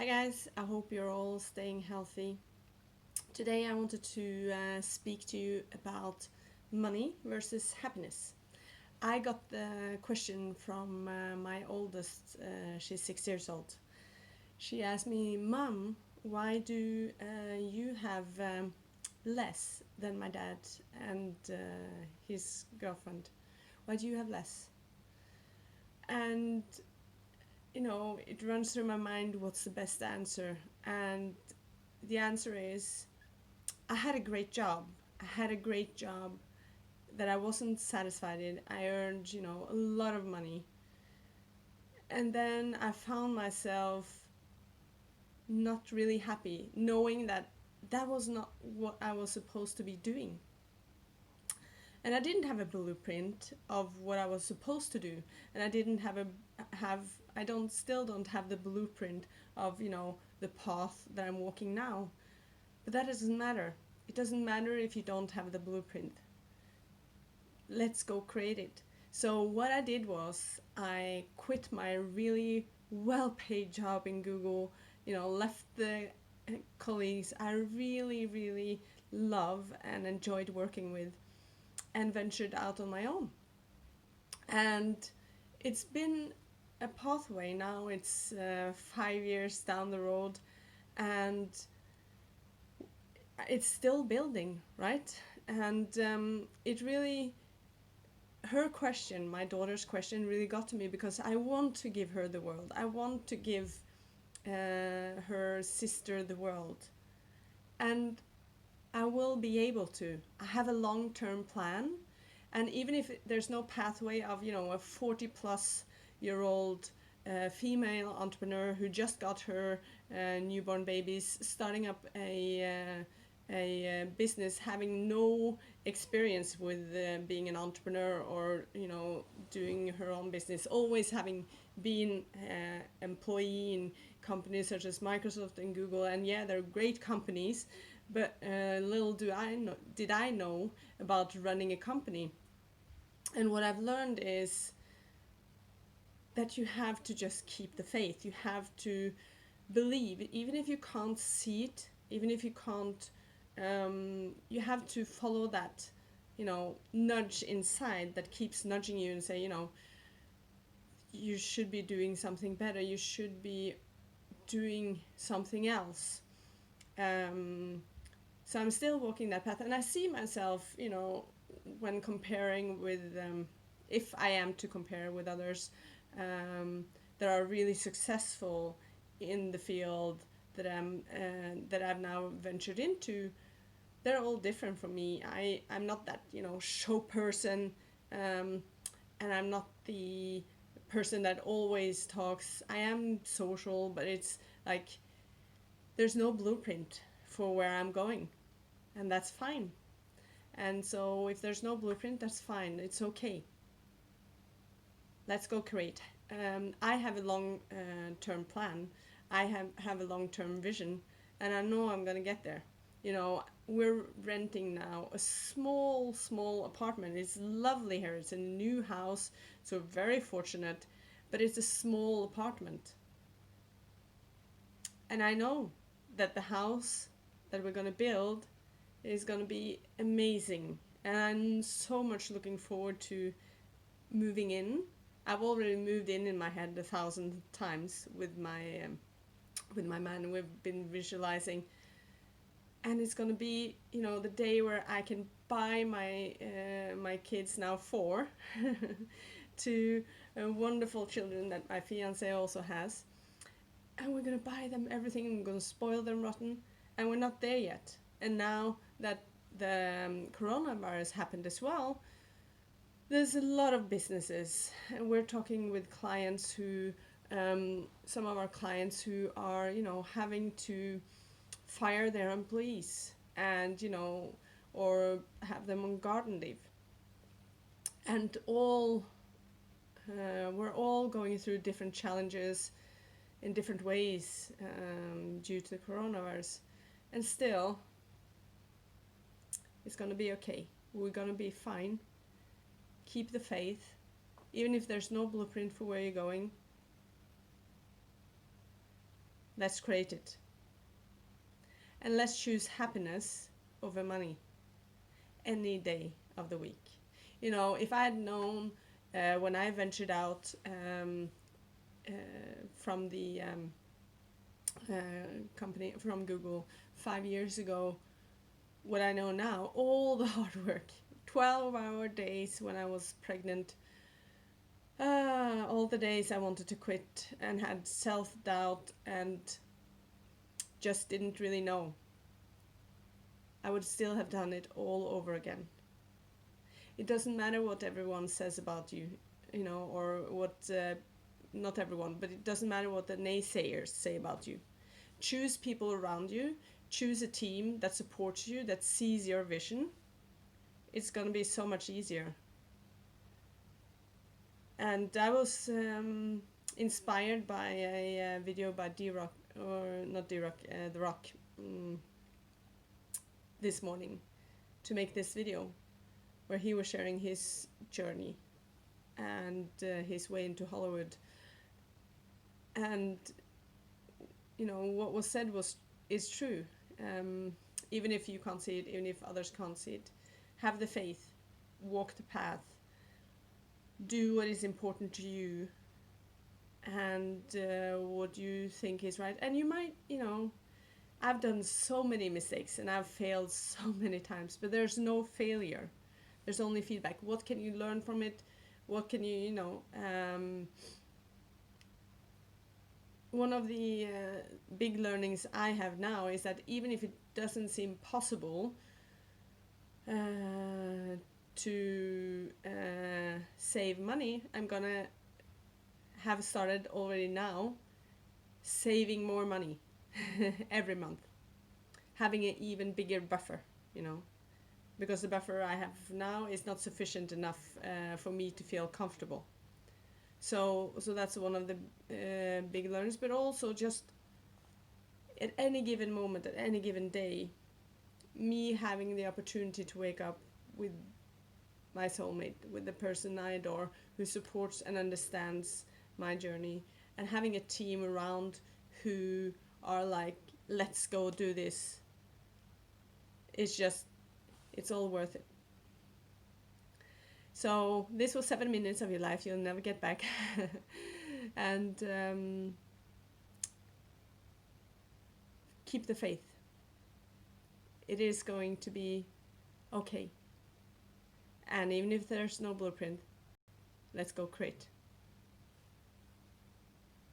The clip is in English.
Hi guys, I hope you're all staying healthy. Today I wanted to speak to you about money versus happiness. I got the question from my oldest, she's 6 years old. She asked me, Mom, why do you have less than my dad and his girlfriend? Why do you have less? And it runs through my mind what's the best answer. And the answer is I had a great job. I had a great job that I wasn't satisfied in. I earned, a lot of money. And then I found myself not really happy, knowing that that was not what I was supposed to be doing. And I didn't have a blueprint of what I was supposed to do. And I didn't I don't still don't have the blueprint of, the path that I'm walking now. But that doesn't matter. It doesn't matter if you don't have the blueprint. Let's go create it. So what I did was I quit my really well-paid job in Google, left the colleagues I really, really love and enjoyed working with, and ventured out on my own. And it's been a pathway now. It's 5 years down the road, and it's still building, right? And it really her question, my daughter's question, really got to me because I want to give her the world. I want to give her sister the world. And I will be able to. I have a long term plan. And even if there's no pathway of, a 40-plus-year-old female entrepreneur who just got her newborn babies, starting up a business, having no experience with being an entrepreneur or doing her own business, always having been employee in companies such as Microsoft and Google, and yeah, they're great companies, but little did I know about running a company. And what I've learned is that you have to just keep the faith. You have to believe, even if you can't see it, even if you can't, you have to follow that, nudge inside that keeps nudging you and say, you should be doing something better. You should be doing something else. So I'm still walking that path, and I see myself, when comparing with, if I am to compare with others that are really successful in the field that I've now ventured into, they're all different from me. I'm not that show person, and I'm not the person that always talks. I am social, but it's like there's no blueprint for where I'm going, and that's fine. And so if there's no blueprint, that's fine. It's okay. Let's go create. I have a long term plan. I have a long term vision, and I know I'm gonna get there. We're renting now a small apartment. It's lovely here. It's a new house, so very fortunate, but it's a small apartment. And I know that the house that we're gonna build is gonna be amazing, and I'm so much looking forward to moving in. I've already moved in my head 1,000 times with my man. We've been visualizing, and it's gonna be the day where I can buy my kids, now 4, to wonderful children that my fiance also has, and we're gonna buy them everything and we're gonna spoil them rotten, and we're not there yet. And now that the coronavirus happened as well, there's a lot of businesses, and we're talking with clients who, some of our clients who are, having to fire their employees and, or have them on garden leave. And we're all going through different challenges in different ways due to the coronavirus. And still, it's going to be okay. We're going to be fine. Keep the faith, even if there's no blueprint for where you're going. Let's create it. And let's choose happiness over money any day of the week. You know, if I had known when I ventured out from the company, from Google 5 years ago, what I know now, all the hard work, 12-hour days when I was pregnant, all the days I wanted to quit and had self-doubt and just didn't really know, I would still have done it all over again. It doesn't matter what everyone says about you, you know, or what, not everyone, but it doesn't matter what the naysayers say about you. Choose people around you, choose a team that supports you, that sees your vision. It's going to be so much easier. And I was inspired by a video by D-Rock, or not D-Rock, The Rock, this morning to make this video where he was sharing his journey and his way into Hollywood. And you know, what was said is true. Even if you can't see it, even if others can't see it, have the faith, walk the path, do what is important to you, and what you think is right. And you might, you know, I've done so many mistakes and I've failed so many times, but there's no failure. There's only feedback. What can you learn from it? What can you, you know, one of the big learnings I have now is that even if it doesn't seem possible to save money, I'm gonna have started already now saving more money every month, having an even bigger buffer, you know, because the buffer I have now is not sufficient enough for me to feel comfortable. So that's one of the big learnings, but also just at any given moment, at any given day, me having the opportunity to wake up with my soulmate, with the person I adore, who supports and understands my journey, and having a team around who are like, let's go do this. It's just, it's all worth it. So this was 7 minutes of your life you'll never get back. And keep the faith. It is going to be okay. And even if there's no blueprint, let's go create.